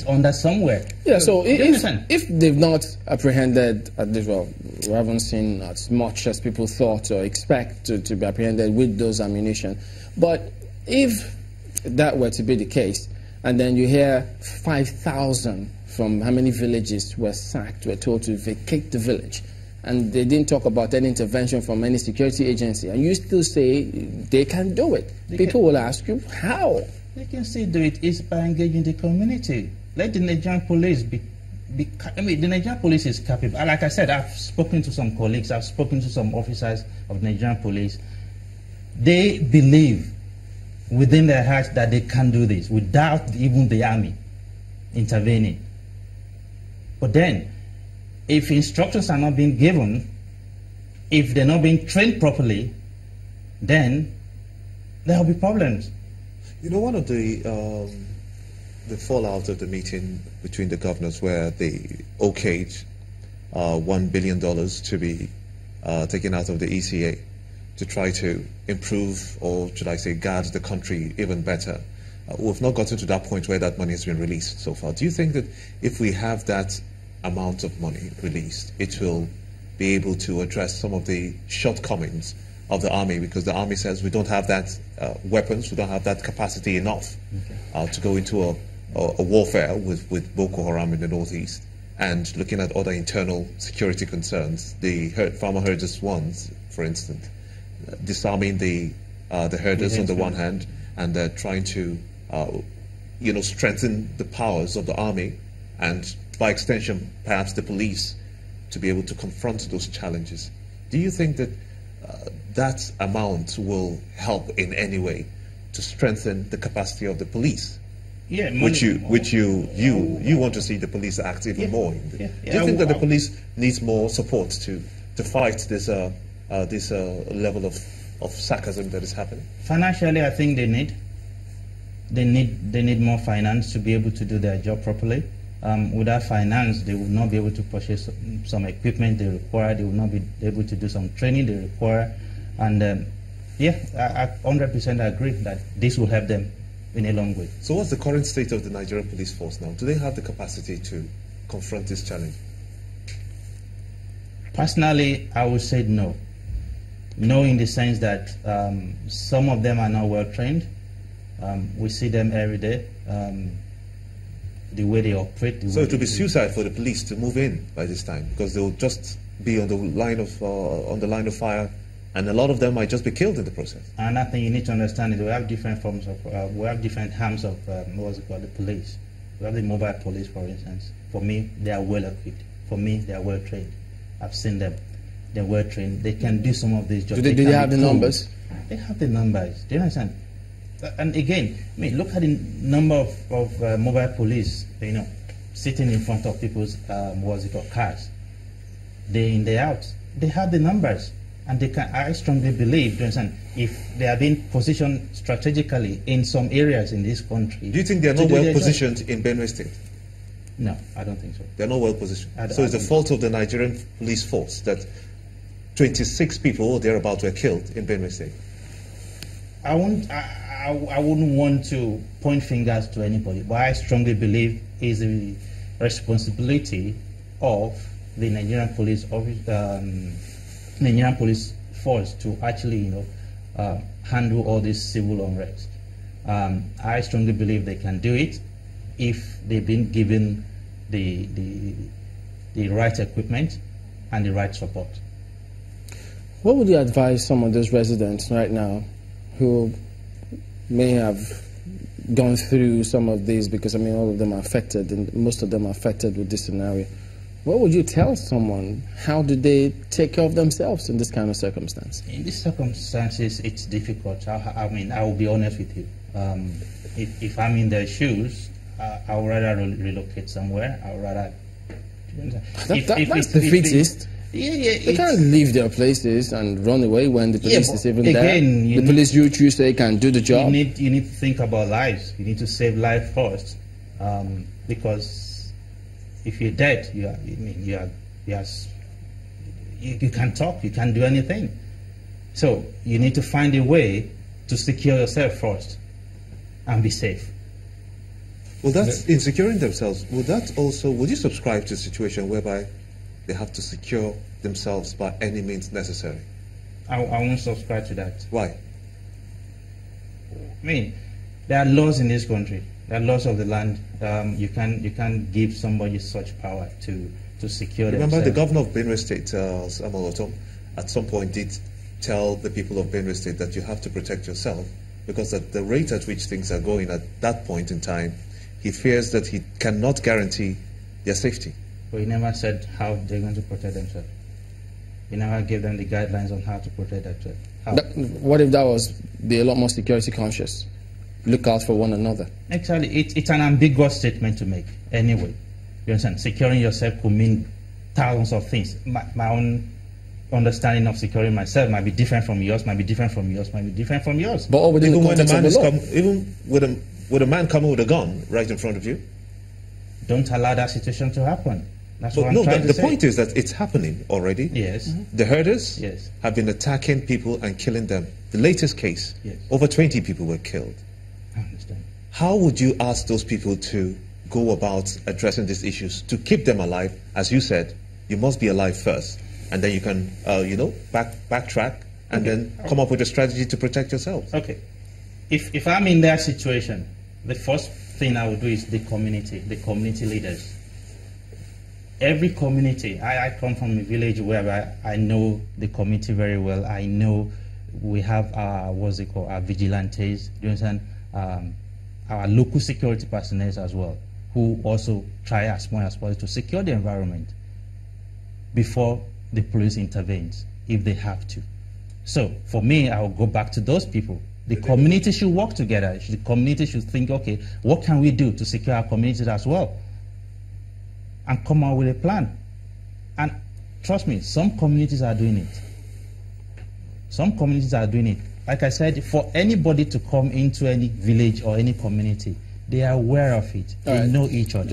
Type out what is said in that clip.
under somewhere. Yeah, so if they've not apprehended, well, we haven't seen as much as people thought or expect to be apprehended with those ammunition. But if that were to be the case, and then you hear 5,000 from how many villages were sacked, were told to vacate the village, and they didn't talk about any intervention from any security agency, and you still say they can do it, people will ask you, how? They can still do it is by engaging the community. Let the Nigerian police the Nigerian police is capable. Like I said, I've spoken to some colleagues, I've spoken to some officers of the Nigerian police. They believe within their hearts that they can do this without even the army intervening. But then, if instructions are not being given, if they're not being trained properly, then there will be problems. You know, one of the fallout of the meeting between the governors where they okayed $1 billion to be taken out of the ECA to try to improve, or should I say guard the country even better. We've not gotten to that point where that money has been released so far. Do you think that if we have that amount of money released, it will be able to address some of the shortcomings of the army? Because the army says we don't have that weapons, we don't have that capacity enough to go into a warfare with Boko Haram in the northeast. And looking at other internal security concerns, the farmer herders ones, for instance, disarming the herders on the one hand, and they're trying to strengthen the powers of the army, and by extension perhaps the police, to be able to confront those challenges. Do you think that that amount will help in any way to strengthen the capacity of the police? Yeah, which you want to see the police act even more. Do you think that the police needs more support to fight this level of sarcasm that is happening? Financially, I think they need more finance to be able to do their job properly. Without finance, they will not be able to purchase some equipment they require. They will not be able to do some training they require. And I 100% agree that this will help them in a long way. So what's the current state of the Nigerian police force now? Do they have the capacity to confront this challenge? Personally, I would say no. No, in the sense that some of them are not well trained. We see them every day. The way they operate. So it will be suicide for the police to move in by this time, because they will just be on the line of fire, and a lot of them might just be killed in the process. Another thing you need to understand is we have different forms of, we have different arms of what's it called, the police. We have the mobile police, for instance. For me, they are well equipped. For me, they are well trained. I've seen them. They're well trained. They can do some of these jobs. Do they have the numbers? They have the numbers. Do you understand? And again, I mean, look at the number of mobile police, sitting in front of people's cars, day in, day out. They have the numbers, and they can. I strongly believe, do you understand, if they are being positioned strategically in some areas in this country. Do you think they are not well positioned in Benue State? No, I don't think so. They are not well positioned. So it's the fault of the Nigerian police force that 26 people or thereabout were killed in Benue State. I wouldn't want to point fingers to anybody, but I strongly believe it's the responsibility of the Nigerian police force to actually, handle all this civil unrest. I strongly believe they can do it if they've been given the right equipment and the right support. What would you advise some of those residents right now who may have gone through some of these, because I mean all of them are affected, and most of them are affected with this scenario? What would you tell someone? How do they take care of themselves in this kind of circumstance? In these circumstances, it's difficult. I mean, I will be honest with you. If I'm in their shoes, I would rather relocate somewhere. I would rather. That's defeatist. They can't leave their places and run away when the police is even there. The police you say can do the job. You need to think about lives. You need to save life first, because if you're dead, you can't talk, you can't do anything. So you need to find a way to secure yourself first and be safe. Well, that's in securing themselves. Would you subscribe to a situation whereby they have to secure themselves by any means necessary? I won't subscribe to that. Why? I mean, there are laws in this country. There are laws of the land. You can't give somebody such power to secure Remember, themselves. the governor of Benue State, Samuel Otom, at some point did tell the people of Benue State that you have to protect yourself, because at the rate at which things are going at that point in time, he fears that he cannot guarantee their safety. But he never said how they're going to protect themselves. He never gave them the guidelines on how to protect themselves. What if that was be a lot more security conscious? Look out for one another. Actually, it's an ambiguous statement to make anyway. You understand? Securing yourself could mean thousands of things. My own understanding of securing myself might be different from yours, might be different from yours, might be different from yours. But all within the context of the law. Even with a man coming with a gun right in front of you? Don't allow that situation to happen. That's But what I'm no, trying to the say. point is that it's happening already. Yes. The herders Yes. have been attacking people and killing them. The latest case, Yes. over 20 people were killed. I understand. How would you ask those people to go about addressing these issues? To keep them alive, as you said, you must be alive first, and then you can, backtrack and then come up with a strategy to protect yourselves. Okay. If I'm in that situation, the first thing I would do is the community leaders. Every community, I come from a village where I know the community very well. I know we have our vigilantes, do you understand? Our local security personnel as well, who also try as much as possible to secure the environment before the police intervenes, if they have to. So for me, I will go back to those people. The community should work together. The community should think, okay, what can we do to secure our communities as well? And come out with a plan. And trust me, some communities are doing it. Some communities are doing it. Like I said, for anybody to come into any village or any community, they are aware of it. They know each other.